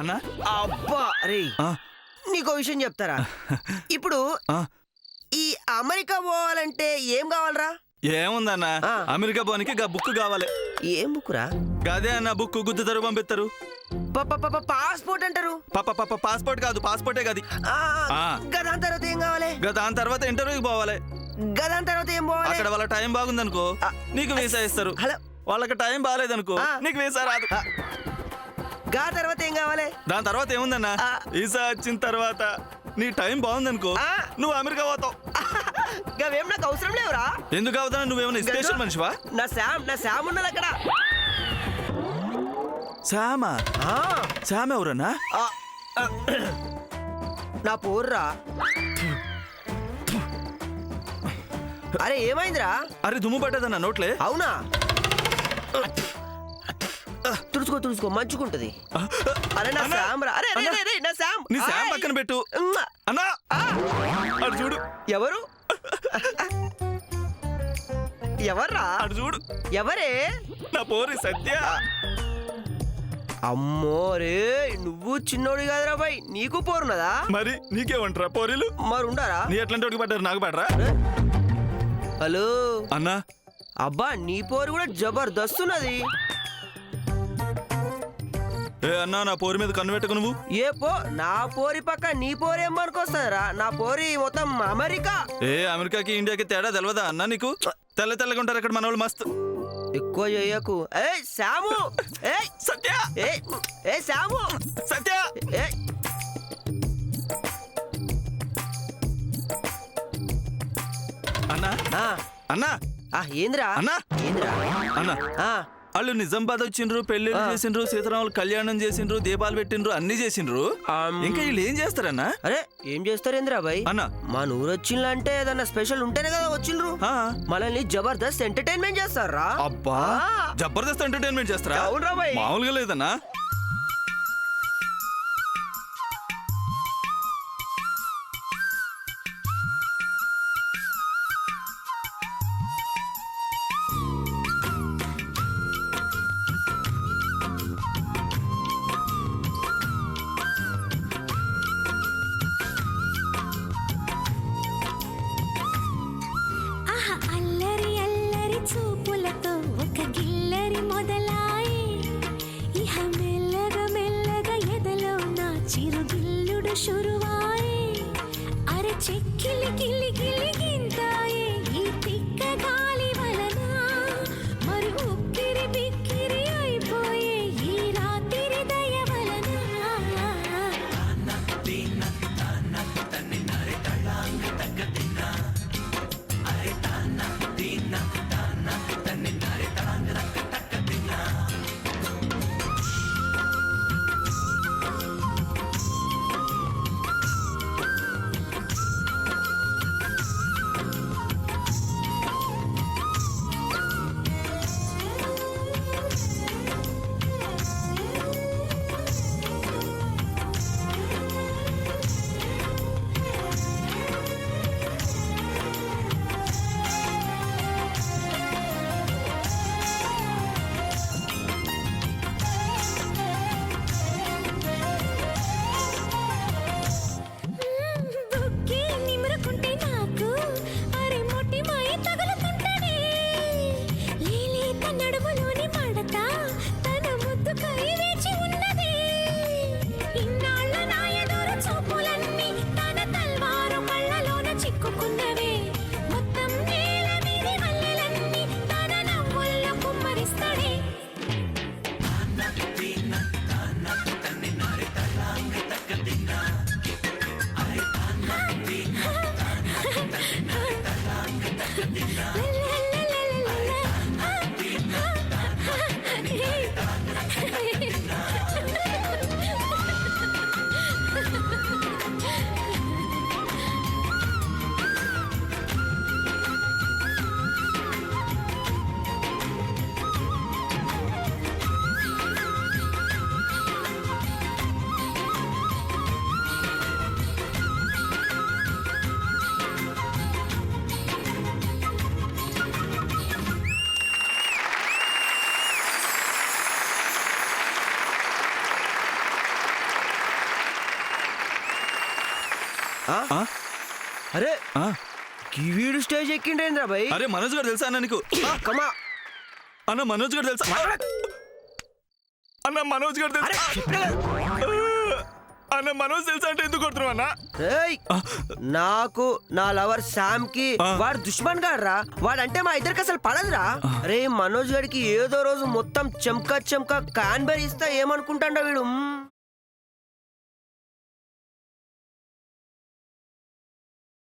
అన్నా అబ్బా అరే నీకో విషయం చెప్తారా ఇప్పుడు ఈ అమెరికా పోవాలంటే ఏం కావాలరా? ఏముందన్నా అమెరికా పోనీకి బుక్ కావాలి. ఏం బుక్కురా? గదే అన్న బుక్ గుద్దుతారు పంపిస్తారు. పాస్పోర్ట్ అంటారు. పాస్పోర్ట్ కాదు, పాస్పోర్టే గది. గదాని తర్వాత ఏం కావాలి? దాని తర్వాత ఇంటర్వ్యూకి పోవాలి. గదాని తర్వాత ఏం పోవాలి? అక్కడ వాళ్ళ టైం బాగుందనుకో నీకు వీసా ఇస్తారు. వాళ్ళకి టైం బాగాలేదనుకో నీకు వీసా రాదు. గా తర్వాత ఏం కావాలి? దాని తర్వాత ఏముందన్నా వీసా వచ్చిన తర్వాత నీ టైం బాగుందనుకో నువ్వు అమెరికా పోతావు. గవేం నాకు అవసరం లేవురా. ఎందుకు అవుతావు? నువ్వేమన్నా స్పెషల్ మనిషివా? నా శామ్ ఉన్నది అక్కడ. శామా? శామ్ ఎవరన్నా? నా పోర్రా. అరే ఏమైందిరా? అరే దుమ్ము పట్టదన్నా నోట్లే. అవునా? తుడుచుకో మంచుకుంటది. అరే నా శామ్ రా. అరే నా శామ్. నీ శామ్ పక్కన పెట్టు అన్నా. అటు చూడు. ఎవరు? ఎవర్రా? అటు చూడు. ఎవరే? నా పోరి సత్య. అమ్మో రే, నువ్వు చిన్నోడు కాదురా బాయ్, నీకు పోరున్నదా? మరి నీకేమంటారా పోరీలు? మరి ఉండారా? నీ ఎట్లాంటి వాడికి పడ్డారు, నాకు పడరా? హలో అన్నా. అబ్బా నీ పోరు కూడా జబర్దస్త్ ఉన్నది. ఏ అన్నా, నా పోరి మీద కన్ను పెట్టుకు నువ్వు. ఏ పో, నా పోరి పక్క నీ పోరి ఏం పనుకొస్తారా? నా పోరి మొత్తం అమెరికా. ఏ అమెరికాకి ఇండియాకి తేడా తెలవదా అన్నా నీకు? తెల్లగా ఉంటారు ఇక్కడ మన వాళ్ళు మస్తు. ఎక్కువ చెయ్యకు. ఏ శాము, ఏ సత్య, ఏ శాము, సత్య. ఏ అన్నా అన్నా ఏంద్రా అన్నా ఏంద్రా అన్నా వాళ్ళు నిజామాబాద్ వచ్చిండ్రు, పెళ్లిళ్ళు చేసిండ్రు, సీతారాములు కళ్యాణం చేసిండ్రు, దీపాలు పెట్టిండ్రు, అన్ని చేసిండ్రు. ఇంకా వీళ్ళు ఏం చేస్తారన్నా? అరే ఏం చేస్తారేంద్రా బాయ్? అన్నా మా ఊరు వచ్చిందంటే ఏదన్నా స్పెషల్ ఉంటేనే కదా వచ్చిండ్రు. మనల్ని జబర్దస్త్ ఎంటర్టైన్మెంట్ చేస్తారా? అబ్బా జబర్దస్త్ ఎంటర్టైన్మెంట్ చేస్తారా? అవునరా బాయ్, మామూలుగా లేదన్నా. చూపులతో ఒక గిల్లరి మొదలాయి, ఇహ మెల్లగా మెల్లగా ఎదలో నా చిరుగిల్లుడు షురువాయి. అరే చెక్కిలి గిలి గిలి గింతాయి ఈ తిక్క గాలి వలన, మరి ఉక్కిరి బిక్కిరి అయిపోయే ఈ రాత్రి దయ వలన. ఆ? అరే ఆ? వీడు స్టేజ్ ఎక్కిండేంద్రా భయ్ అరే మనోజ్ గారు తెలుసా అన్న నీకు కమా అన్న మనోజ్ గారు తెలుసా అన్న మనోజ్ గారు అరే తెలుసా చెప్పినా కదా. అన్న మనోజ్ తెలుసా అంటే ఎందుకు కొడుతున్నావు అన్న ఏయ్, నాకు నా లవర్ శామ్ కి వాడు దుష్మన్ గాడ్రా వాడంటే మా ఇద్దరికి అసలు పడదురా రే మనోజ్ గారికి ఏదో రోజు మొత్తం చెంకా క్యాన్బెరీ ఇస్తా ఏమనుకుంటాడా వీడు